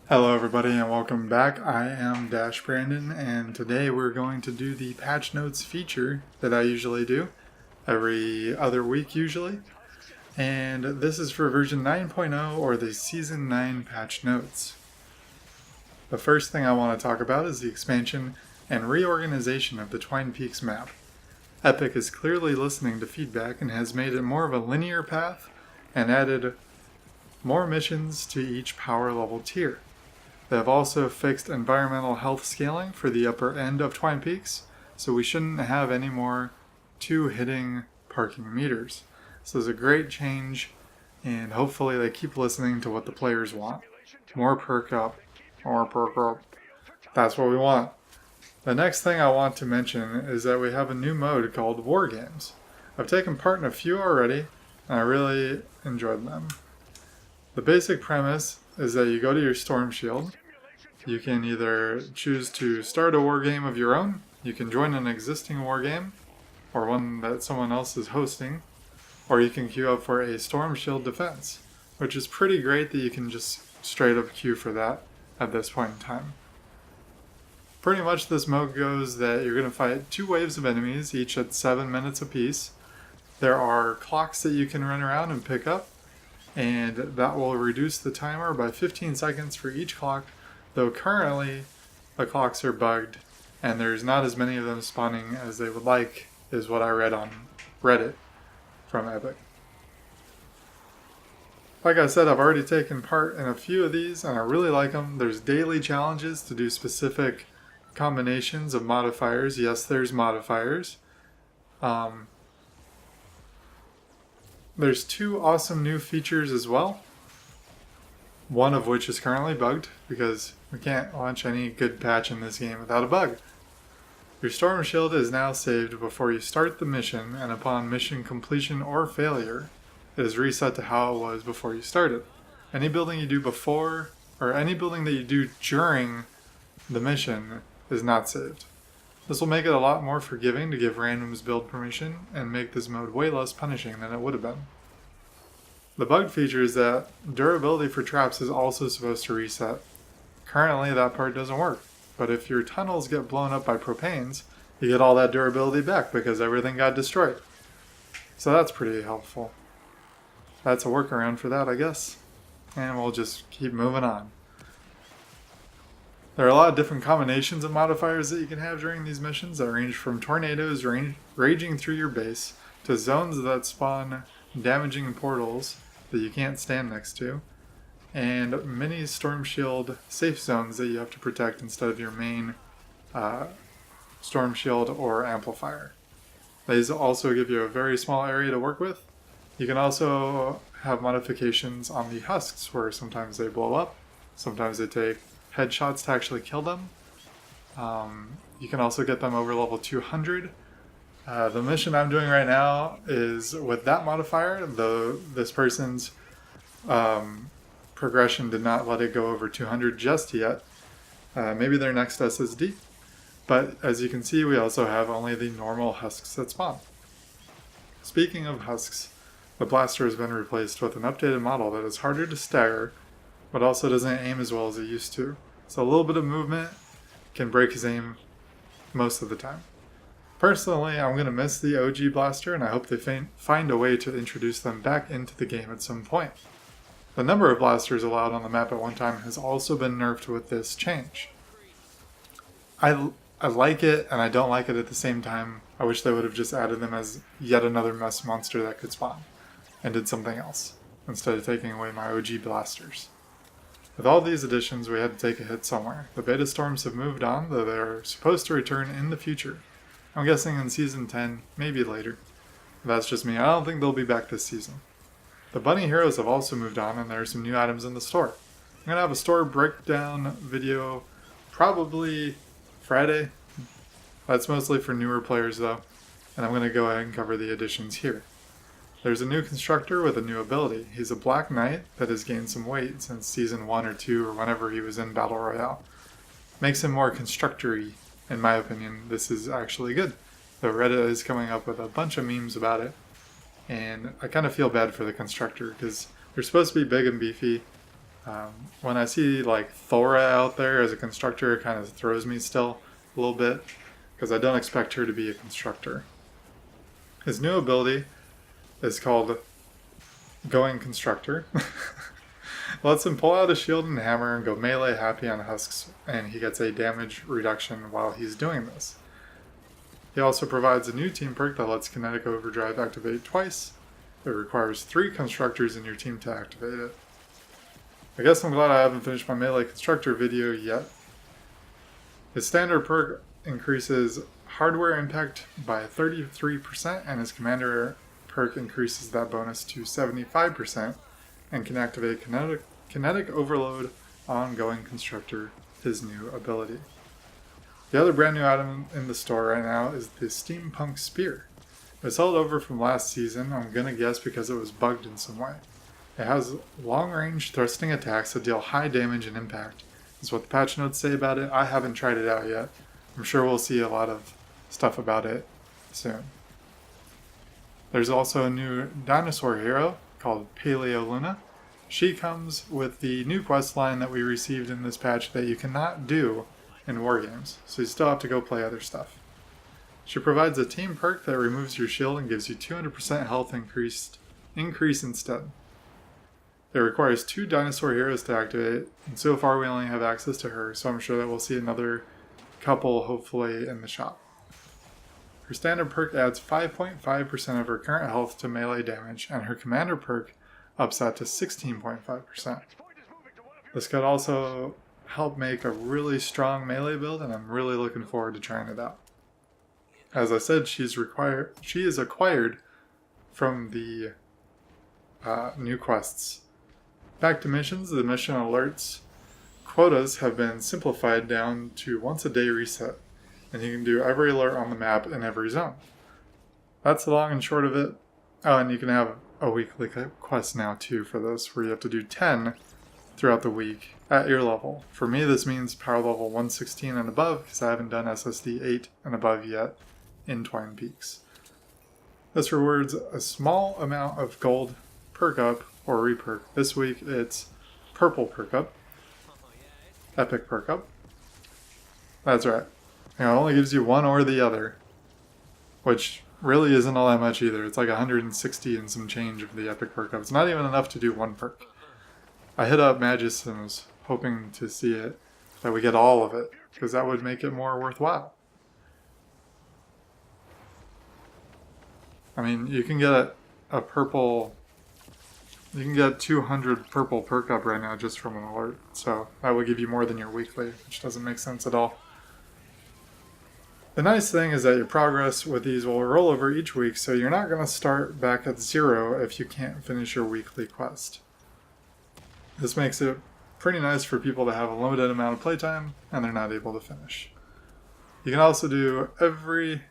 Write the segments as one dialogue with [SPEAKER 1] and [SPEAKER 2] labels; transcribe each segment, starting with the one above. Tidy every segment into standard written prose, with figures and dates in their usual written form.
[SPEAKER 1] Hello everybody and welcome back. I am Dash Brandon and today we're going to do the patch notes feature that I usually do every other week usually. And this is for version 9.0 or the season 9 patch notes. The first thing I want to talk about is the expansion and reorganization of the Twine Peaks map. Epic is clearly listening to feedback and has made it more of a linear path and added more missions to each power level tier. They have also fixed environmental health scaling for the upper end of Twine Peaks, so we shouldn't have any more 2 hitting parking meters. So it's a great change, and hopefully they keep listening to what the players want. More perk up, more perk up. That's what we want. The next thing I want to mention is that we have a new mode called War Games. I've taken part in a few already, and I really enjoyed them. The basic premise is that you go to your Storm Shield. You can either choose to start a war game of your own, you can join an existing war game, or one that someone else is hosting, or you can queue up for a Storm Shield defense, which is pretty great that you can just straight up queue for that at this point in time. Pretty much this mode goes that you're going to fight 2 waves of enemies, each at 7 minutes apiece. There are clocks that you can run around and pick up, and that will reduce the timer by 15 seconds for each clock, though currently the clocks are bugged and there's not as many of them spawning as they would like, is what I read on Reddit from Epic. Like I said, I've already taken part in a few of these and I really like them. There's daily challenges to do specific combinations of modifiers. Yes, there's modifiers. There's 2 awesome new features as well. One of which is currently bugged because we can't launch any good patch in this game without a bug. Your Storm Shield is now saved before you start the mission, and upon mission completion or failure, it is reset to how it was before you started. Any building you do before, or any building that you do during the mission is not saved. This will make it a lot more forgiving to give randoms build permission and make this mode way less punishing than it would have been. The bug feature is that durability for traps is also supposed to reset. Currently that part doesn't work, but if your tunnels get blown up by propanes, you get all that durability back because everything got destroyed. So that's pretty helpful. That's a workaround for that, I guess. And we'll just keep moving on. There are a lot of different combinations of modifiers that you can have during these missions that range from tornadoes raging through your base to zones that spawn damaging portals that you can't stand next to, and mini Storm Shield safe zones that you have to protect instead of your main Storm Shield or amplifier. These also give you a very small area to work with. You can also have modifications on the husks where sometimes they blow up, sometimes they take headshots to actually kill them. You can also get them over level 200. The mission I'm doing right now is with that modifier, though this person's progression did not let it go over 200 just yet. Maybe their next SSD. But as you can see, we also have only the normal husks that spawn. Speaking of husks, the blaster has been replaced with an updated model that is harder to stagger, but also doesn't aim as well as it used to. So a little bit of movement can break his aim most of the time. Personally, I'm going to miss the OG blaster, and I hope they find a way to introduce them back into the game at some point. The number of blasters allowed on the map at one time has also been nerfed with this change. I like it, and I don't like it at the same time. I wish they would have just added them as yet another mess monster that could spawn, and did something else, instead of taking away my OG blasters. With all these additions, we had to take a hit somewhere. The beta storms have moved on, though they're supposed to return in the future. I'm guessing in Season 10, maybe later. That's just me. I don't think they'll be back this season. The bunny heroes have also moved on, and there are some new items in the store. I'm going to have a store breakdown video probably Friday. That's mostly for newer players though, and I'm going to go ahead and cover the additions here. There's a new constructor with a new ability. He's a black knight that has gained some weight since Season 1 or 2 or whenever he was in Battle Royale. Makes him more constructor-y, in my opinion. This is actually good. The Reddit is coming up with a bunch of memes about it, and I kind of feel bad for the constructor because they're supposed to be big and beefy, When I see like Thora out there as a constructor, it kind of throws me still a little bit because I don't expect her to be a constructor. His new ability is called Going Constructor. Lets him pull out a shield and hammer and go melee happy on husks, and he gets a damage reduction while he's doing this. He also provides a new team perk that lets Kinetic Overdrive activate twice. It requires 3 constructors in your team to activate it. I guess I'm glad I haven't finished my melee constructor video yet. His standard perk increases hardware impact by 33%, and his commander perk increases that bonus to 75% and can activate kinetic overload on Going Constructor, his new ability. The other brand new item in the store right now is the Steampunk Spear. It's held over from last season, I'm gonna guess because it was bugged in some way. It has long-range thrusting attacks that deal high damage and impact. That's what the patch notes say about it. I haven't tried it out yet. I'm sure we'll see a lot of stuff about it soon. There's also a new dinosaur hero called Paleo Luna. She comes with the new quest line that we received in this patch that you cannot do in wargames, so you still have to go play other stuff. She provides a team perk that removes your shield and gives you 200% health increase instead. It requires 2 dinosaur heroes to activate, and so far we only have access to her, so I'm sure that we'll see another couple hopefully in the shop. Her standard perk adds 5.5% of her current health to melee damage, and her commander perk ups that to 16.5%. This could also help make a really strong melee build, and I'm really looking forward to trying it out. As I said, she is acquired from the new quests. Back to missions, the mission alerts quotas have been simplified down to once a day reset, and you can do every alert on the map in every zone. That's the long and short of it. Oh, and you can have a weekly quest now too for this, where you have to do 10 throughout the week at your level. For me, this means power level 116 and above, because I haven't done SSD 8 and above yet in Twine Peaks. This rewards a small amount of gold perk up or reperk. This week it's purple perk up, epic perk up. That's right. It only gives you one or the other, which really isn't all that much either. It's like 160 and some change of the epic perk up. It's not even enough to do one perk. I hit up Magus and was hoping to see it, that we get all of it, because that would make it more worthwhile. I mean, you can get a purple... You can get 200 purple perk up right now just from an alert, so that would give you more than your weekly, which doesn't make sense at all. The nice thing is that your progress with these will roll over each week, so you're not going to start back at 0 if you can't finish your weekly quest. This makes it pretty nice for people to have a limited amount of playtime and they're not able to finish. You can also do every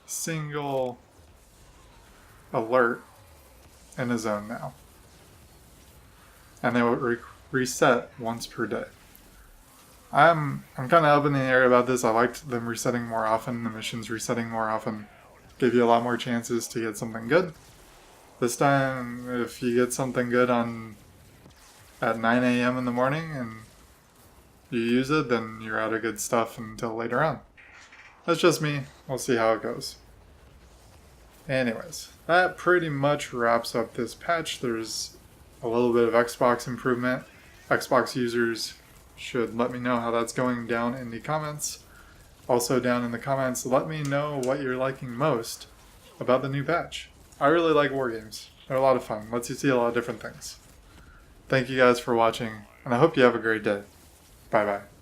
[SPEAKER 1] single alert in a zone now, and they will reset once per day. I'm kind of up in the air about this. I liked them resetting more often, the missions resetting more often. Give you a lot more chances to get something good. This time, if you get something good at 9 a.m. in the morning and you use it, then you're out of good stuff until later on. That's just me. We'll see how it goes. Anyways, that pretty much wraps up this patch. There's a little bit of Xbox improvement. Xbox users should let me know how that's going down in the comments. Also down in the comments, let me know what you're liking most about the new patch. I really like wargames. They're a lot of fun. Lets you see a lot of different things. Thank you guys for watching, and I hope you have a great day. Bye bye.